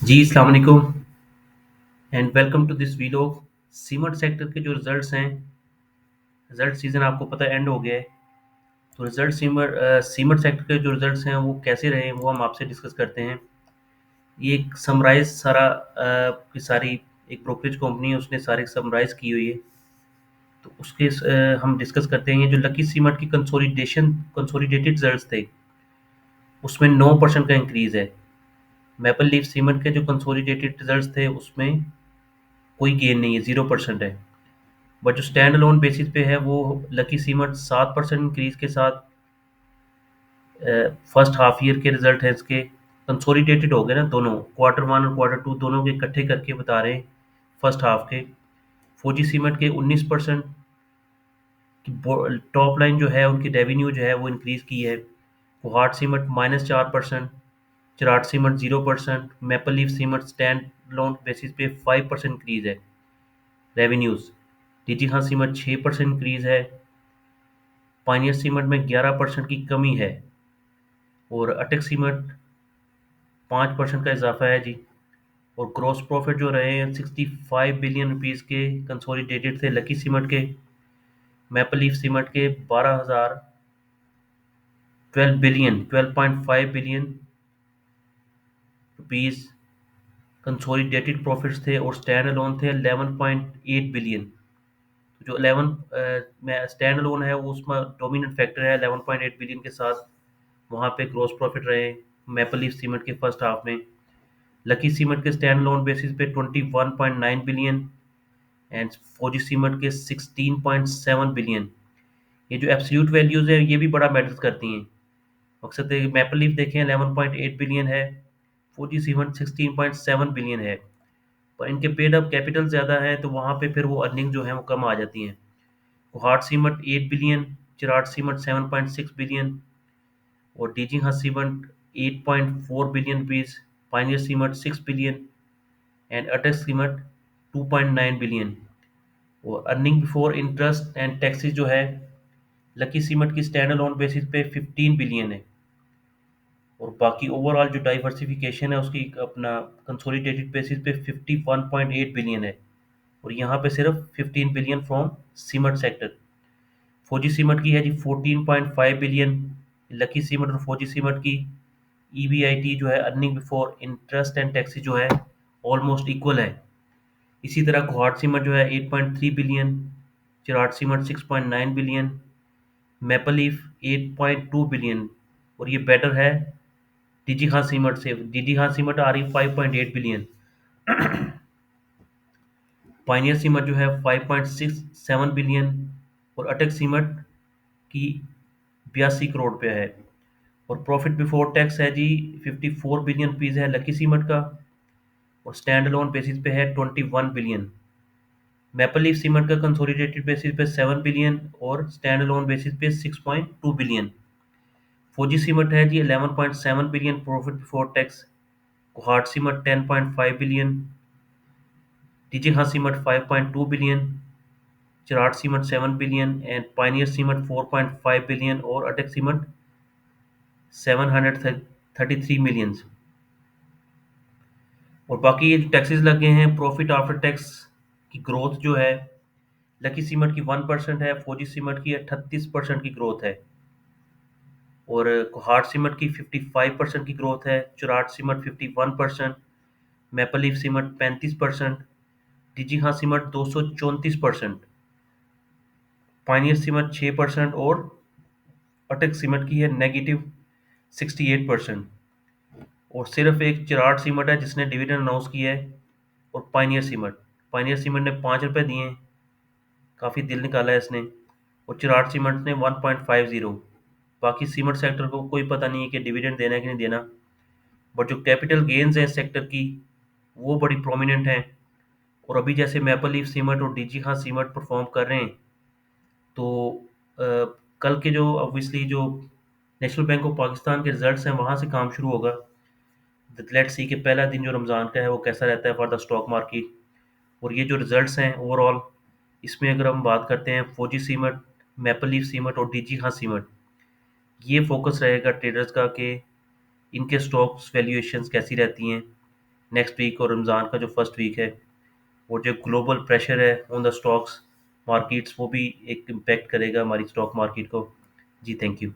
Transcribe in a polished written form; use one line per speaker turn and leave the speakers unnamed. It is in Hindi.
जी, अस्सलाम वालेकुम and welcome to this vlog. Cement sector के जो रिजल्ट्स हैं, रिजल्ट सीज़न आपको पता है एंड हो गया है। तो सीमेंट सेक्टर के जो रिजल्ट्स हैं वो कैसे रहे वो हम आपसे डिस्कस करते हैं। ये एक समराइज़ सारा की सारी एक ब्रोकरेज कंपनी है, उसने सारी समराइज़ की हुई है। तो हम डिस्कस करते हैं। ये जो लकी सीमेंट की कंसोलिडेटेड रिजल्ट्स थे, उसमें 9% का इंक्रीज़ है। मैपल लीफ सीमेंट के जो कंसोलिडेटेड रिजल्ट्स थे उसमें कोई गेन नहीं है, 0% है। बट जो स्टैंड अलोन बेसिस पे है वो लकी सीमेंट 7% इंक्रीज के साथ फर्स्ट हाफ ईयर के रिजल्ट है इसके कंसोलिडेटेड हो गए ना, दोनों क्वार्टर वन और क्वार्टर टू दोनों के इकट्ठे करके बता रहे हैं फर्स्ट हाफ के। फौजी सीमेंट के 19% की टॉप लाइन जो है उनकी रेवेन्यू जो है वो इंक्रीज की है। Kohat cement -4%, Cherat cement 0%, maple leaf cement stand loan basis पे 5% इंक्रीज है revenues. DG Khan cement 6% increase है। पानियर सीमेंट में 11% की कमी है और अटक सीमेंट 5% का इजाफा है जी। और ग्रॉस प्रॉफिट जो रहे हैं 65 बिलियन रुपीज़ के कंसोलिडेटेड थे लकी सीमेंट के। मैपल लीफ सीमेंट के 12 बिलियन रुपीज़ कंसोलिडेटेड प्रॉफिट्स थे और स्टैंड अलोन थे 11.8 बिलियन। जो 11 में स्टैंड अलोन है वो उसमें डोमिनेंट फैक्टर है 11.8 बिलियन के साथ। वहाँ पे ग्रॉस प्रॉफिट रहे मैपल लीफ सीमेंट के फर्स्ट हाफ में। लकी सीमेंट के स्टैंड लोन बेसिस पे 21.9 बिलियन एंड फौजी सीमेंट के 16.7 बिलियन। ये जो एब्सोल्यूट वैल्यूज है ये भी बड़ा मैटर करती हैं। मकसद है मैपल लीफ देखें 11.8 बिलियन है, फौजी सीमेंट 16.7 बिलियन है। पर इनके पेड अप कैपिटल ज़्यादा है तो वहाँ पे फिर वो अर्निंग जो है वो कम आ जाती हैं। Kohat cement 8 billion, Cherat cement 7.6 billion और डीजी हाँ cement 8.4 billion rupees, pioneer cement 6 billion and अटक सीमेंट 2.9 बिलियन। और earning before interest and taxes जो है लकी सीमेंट की स्टैंड अलोन बेसिस पे 15 बिलियन है। और बाकी ओवरऑल जो डाइवर्सिफिकेशन है उसकी अपना कंसोलिडेटेड बेसिस पे 51.8 बिलियन है। और यहाँ पे सिर्फ 15 बिलियन फ्रॉम सीमेंट सेक्टर। फौजी सीमेंट की है जी 14.5 बिलियन। लकी सीमेंट और फौजी सीमेंट की ईबीआईटी जो है earning before interest and taxes जो है ऑलमोस्ट इक्वल है। इसी तरह गुवाहाट सीमेंट जो है 8.3 billion, Cherat cement 6.9 billion, maple leaf 8.2 billion. और ये बेटर है डीजी खान सीमेंट से। डीजी खान सीमेंट आ रही 5.8 बिलियन। पाइनियर सीमेंट जो है 5.67 बिलियन और अटक सीमेंट की 82 करोड़ रुपया है। और प्रॉफिट बिफोर टैक्स है जी 54 बिलियन रुपीज़ है लकी सीमेंट का और स्टैंड अलोन बेसिस पे है 21 बिलियन। मैपल लीफ सीमेंट का कंसोलिडेटेड बेसिस पे 7 बिलियन और स्टैंड अलोन बेसिस पे 6.2 बिलियन। फौजी सीमेंट है जी 11.7 billion profit before tax. Kohat cement 10.5 billion, DG Khan cement 5.2 billion, Cherat cement 7 billion and pioneer cement 4.5 billion और अटक सीमेंट 733 मिलियन। और बाकी ये टैक्सेस लगे हैं प्रॉफिट आफ्टर टैक्स की ग्रोथ जो है लकी सीमेंट की 1% है, फौजी सीमेंट की 38% की ग्रोथ है और कोहाट सीमेंट की 55% की ग्रोथ है, Cherat cement 51%, maple leaf cement 35%, DG Khan cement 234%, pioneer cement 6% और अटक सीमेंट की है -68%। और सिर्फ एक चिराट सीमेंट है जिसने डिविडेंड अनाउंस किया है और पाइनियर सीमेंट ने 5 रुपये दिए हैं, काफ़ी दिल निकाला है इसने। और चिराट सीमेंट ने 1.50। बाकी सीमेंट सेक्टर को कोई पता नहीं है कि डिविडेंड देना है कि नहीं देना। बट जो कैपिटल गेन्स हैं इस सेक्टर की वो बड़ी प्रोमिनेंट हैं। और अभी जैसे मैपल लीफ सीमेंट और डीजी खान सीमेंट परफॉर्म कर रहे हैं तो कल के जो ऑब्वियसली जो नेशनल बैंक ऑफ पाकिस्तान के रिजल्ट्स हैं वहाँ से काम शुरू होगा। लेट्स सी कि पहला दिन जो रमज़ान का है वो कैसा रहता है फॉर द स्टॉक मार्केट। और ये जो रिजल्ट्स हैं ओवरऑल इसमें अगर हम बात करते हैं फौजी सीमेंट, मैपल लीफ सीमेंट और डीजी खान सीमेंट, ये फोकस रहेगा ट्रेडर्स का कि इनके स्टॉक्स वैल्यूएशंस कैसी रहती हैं। नेक्स्ट वीक और रमज़ान का जो फर्स्ट वीक है, और जो ग्लोबल प्रेशर है ऑन द स्टॉक्स मार्केट्स, वो भी एक इम्पैक्ट करेगा हमारी स्टॉक मार्केट को। जी थैंक यू।